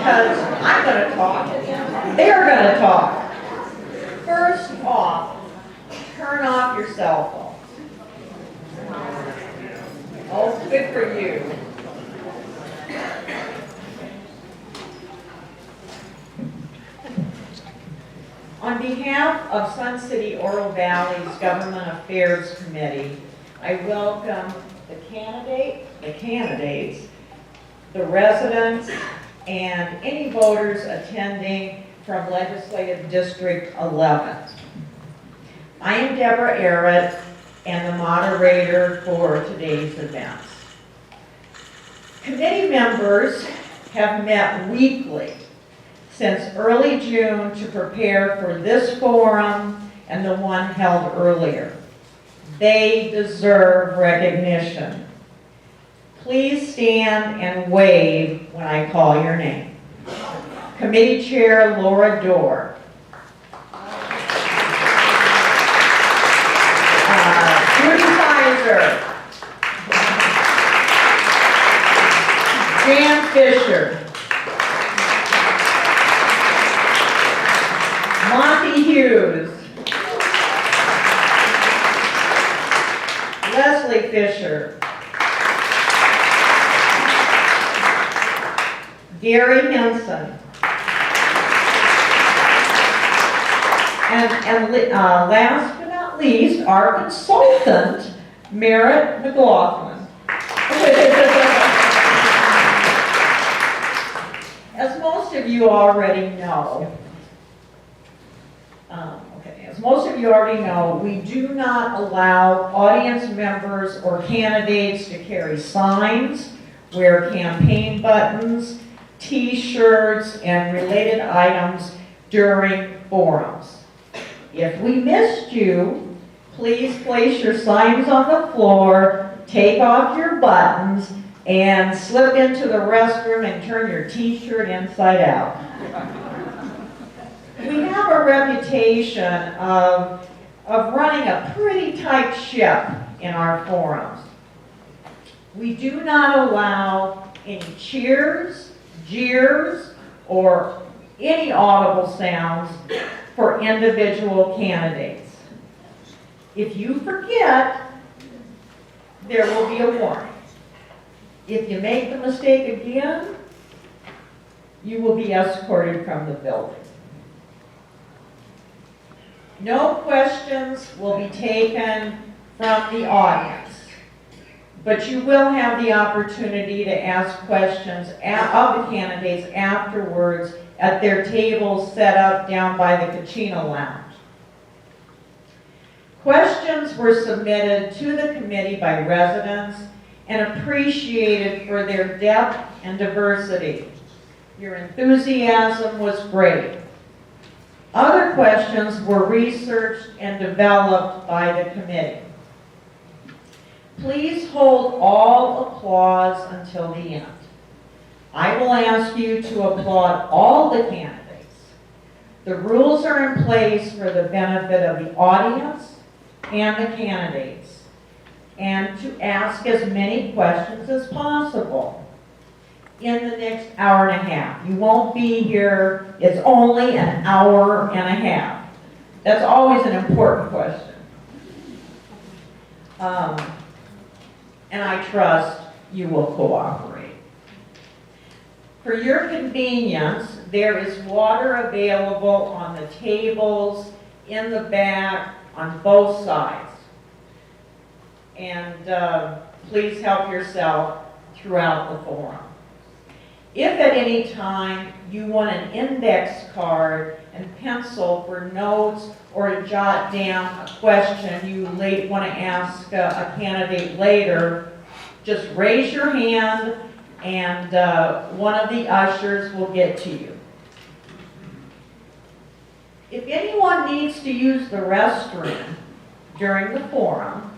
because I'm going to talk, they're going to talk. First off, turn off your cell phone. Oh, good for you. On behalf of Sun City Oro Valley's Government Affairs Committee, I welcome the candidates, the residents, and any voters attending from Legislative District 11. I am Deborah Arrett and the moderator for today's events. Committee members have met weekly since early June to prepare for this forum and the one held earlier. They deserve recognition. Please stand and wave when I call your name. Committee Chair Laura Dorr. Judy Pfizer. Jan Fisher. Monty Hughes. Leslie Fisher. Gary Henson. And last but not least, our consultant, Merritt McLaughlin. As most of you already know, we do not allow audience members or candidates to carry signs, wear campaign buttons, T-shirts, and related items during forums. If we missed you, please place your signs on the floor, take off your buttons, and slip into the restroom and turn your T-shirt inside out. We have a reputation of running a pretty tight ship in our forums. We do not allow any cheers, jeers, or any audible sounds for individual candidates. If you forget, there will be a warning. If you make the mistake again, you will be escorted from the building. No questions will be taken from the audience, but you will have the opportunity to ask questions of the candidates afterwards at their tables set up down by the Kachina Lounge. Questions were submitted to the committee by residents and appreciated for their depth and diversity. Your enthusiasm was great. Other questions were researched and developed by the committee. Please hold all applause until the end. I will ask you to applaud all the candidates. The rules are in place for the benefit of the audience and the candidates, and to ask as many questions as possible in the next hour and a half. You won't be here, it's only an hour and a half. That's always an important question. And I trust you will cooperate. For your convenience, there is water available on the tables, in the back, on both sides. And please help yourself throughout the forum. If at any time you want an index card and pencil for notes or to jot down a question you want to ask a candidate later, just raise your hand and one of the ushers will get to you. If anyone needs to use the restroom during the forum,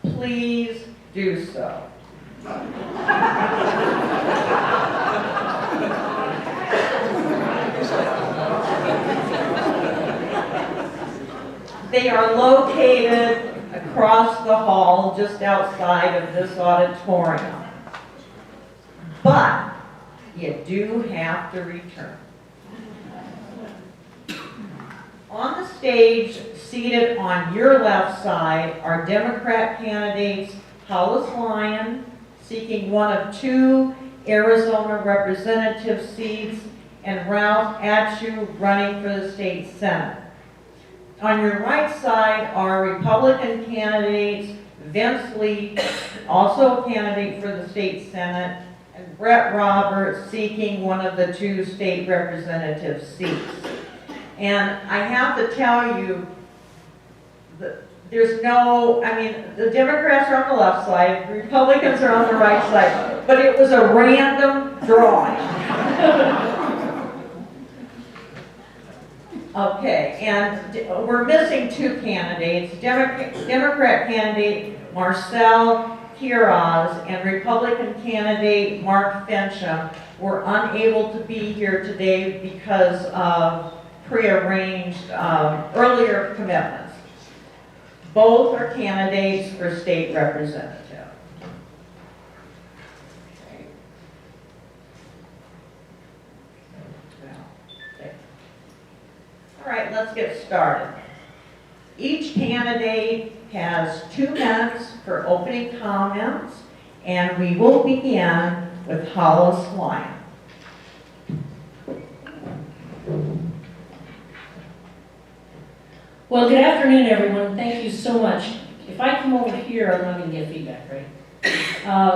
please do so. They are located across the hall just outside of this auditorium. But you do have to return. On the stage, seated on your left side, are Democrat candidates Hollis Lyon, seeking one of 2 Arizona representative seats, and Ralph Atchu, running for the state Senate. On your right side are Republican candidates Vince Lee, also a candidate for the state Senate, and Brett Roberts, seeking one of the 2 state representative seats. And I have to tell you, there's no, I mean, the Democrats are on the left side, the Republicans are on the right side, but it was a random drawing. Okay, and we're missing 2 candidates. Democrat candidate Marcel Quiroz and Republican candidate Mark Fincham were unable to be here today because of prearranged earlier commitments. Both are candidates for state representative. Okay. All right, let's get started. Each candidate has 2 minutes for opening comments, and we will begin with Hollis Lyon. Well, good afternoon, everyone. Thank you so much. If I come over here, I'm not going to get feedback, right?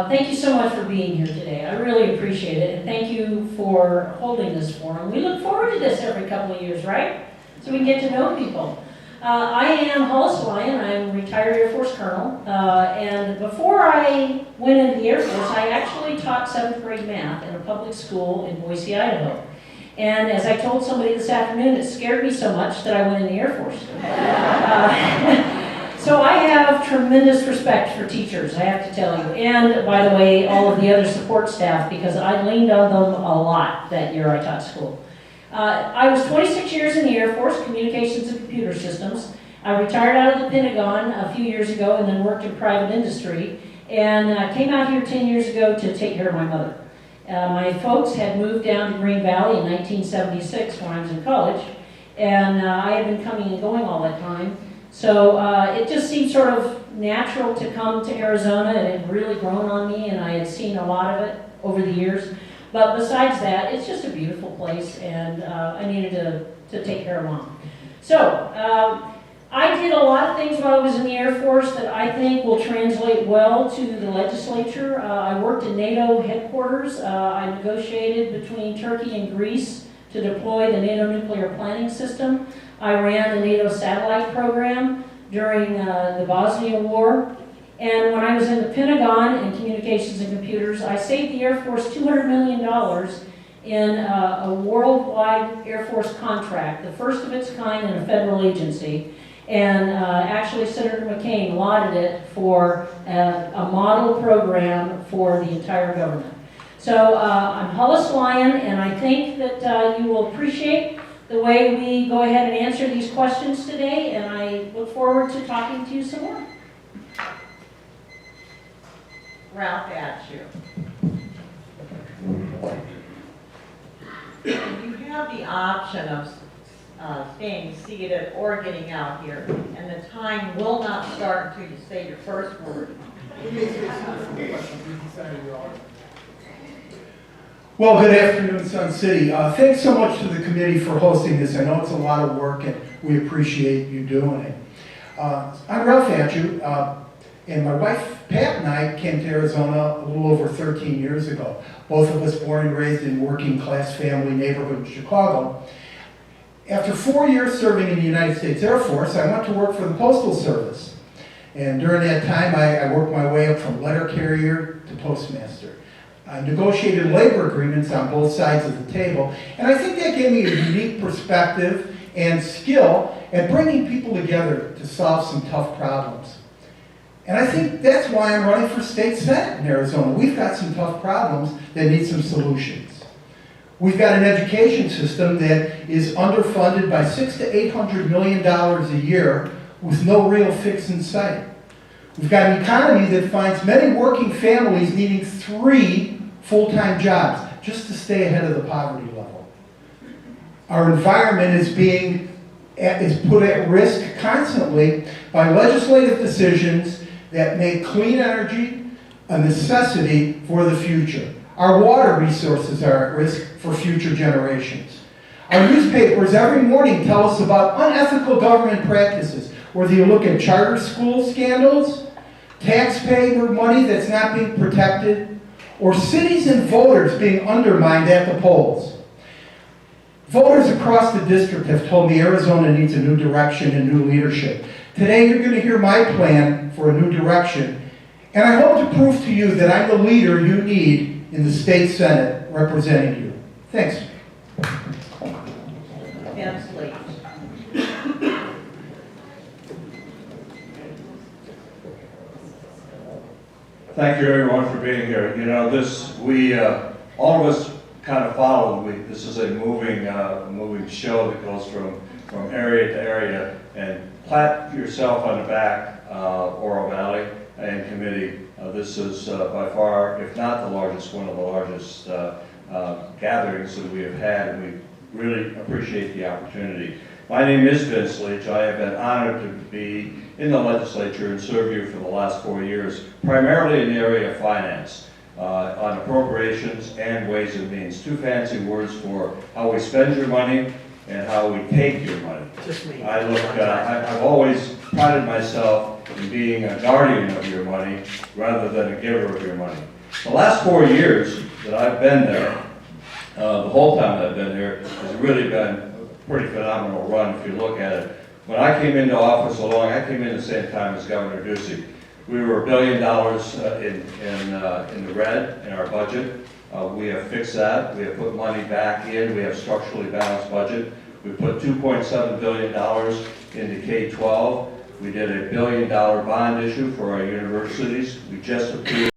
Thank you so much for being here today. I really appreciate it, and thank you for holding this forum. We look forward to this every couple of years, right? So we can get to know people. I am Hollis Lyon. I'm a retired Air Force colonel, and before I went into the Air Force, I actually taught 7th grade math in a public school in Boise, Idaho. And as I told somebody this afternoon, it scared me so much that I went in the Air Force. So I have tremendous respect for teachers, I have to tell you. And, by the way, all of the other support staff, because I leaned on them a lot that year I taught school. I was 26 years in the Air Force, communications and computer systems. I retired out of the Pentagon a few years ago and then worked in private industry. And came out here 10 years ago to take care of my mother. My folks had moved down to Green Valley in 1976 when I was in college, and I had been coming and going all that time. So it just seemed sort of natural to come to Arizona. It had really grown on me, and I had seen a lot of it over the years. But besides that, it's just a beautiful place, and I needed to take care of Mom. So I did a lot of things while I was in the Air Force that I think will translate well to the legislature. I worked in NATO headquarters. I negotiated between Turkey and Greece to deploy the NATO nuclear planning system. I ran the NATO satellite program during the Bosnia War. And when I was in the Pentagon in communications and computers, I saved the Air Force $200 million in a worldwide Air Force contract, the first of its kind in a federal agency. And actually, Senator McCain lauded it for a model program for the entire government. So I'm Hollis Lyon, and I think that you will appreciate the way we go ahead and answer these questions today, and I look forward to talking to you some more. Ralph Atchu. You have the option of staying seated or getting out here, and the time will not start until you say your first word. Well, good afternoon, Sun City. Thanks so much to the committee for hosting this. I know it's a lot of work, and we appreciate you doing it. I'm Ralph Atchu, and my wife Pat and I came to Arizona a little over 13 years ago. Both of us born and raised in working class family neighborhood in Chicago. After 4 years serving in the United States Air Force, I went to work for the Postal Service. And during that time, I worked my way up from letter carrier to postmaster. I negotiated labor agreements on both sides of the table, and I think that gave me a unique perspective and skill at bringing people together to solve some tough problems. And I think that's why I'm running for state senate in Arizona. We've got some tough problems that need some solutions. We've got an education system that is underfunded by $600 to $800 million a year with no real fix in sight. We've got an economy that finds many working families needing 3 full-time jobs just to stay ahead of the poverty level. Our environment is put at risk constantly by legislative decisions that make clean energy a necessity for the future. Our water resources are at risk for future generations. Our newspapers every morning tell us about unethical government practices, whether you look at charter school scandals, taxpayer money that's not being protected, or cities and voters being undermined at the polls. Voters across the district have told me Arizona needs a new direction and new leadership. Today you're going to hear my plan for a new direction, and I hope to prove to you that I'm the leader you need in the state Senate representing you. Thanks. Yes, please. Thank you everyone for being here. You know, all of us kind of follow. This is a moving show that goes from area to area. And pat yourself on the back, Oro Valley and committee. This is by far, if not the largest, one of the largest gatherings that we have had, and we really appreciate the opportunity. My name is Vince Leach. I have been honored to be in the legislature and serve you for the last 4 years, primarily in the area of finance, on appropriations and ways and means. Two fancy words for how we spend your money and how we take your money. I've always prided myself in being a guardian of your money rather than a giver of your money. The last 4 years that I've been there, the whole time that I've been here, has really been a pretty phenomenal run if you look at it. When I came into office I came in the same time as Governor Ducey. We were $1 billion in the red in our budget. We have fixed that. We have put money back in. We have structurally balanced budget. We put $2.7 billion into K-12. We did a $1 billion bond issue for our universities. We just approved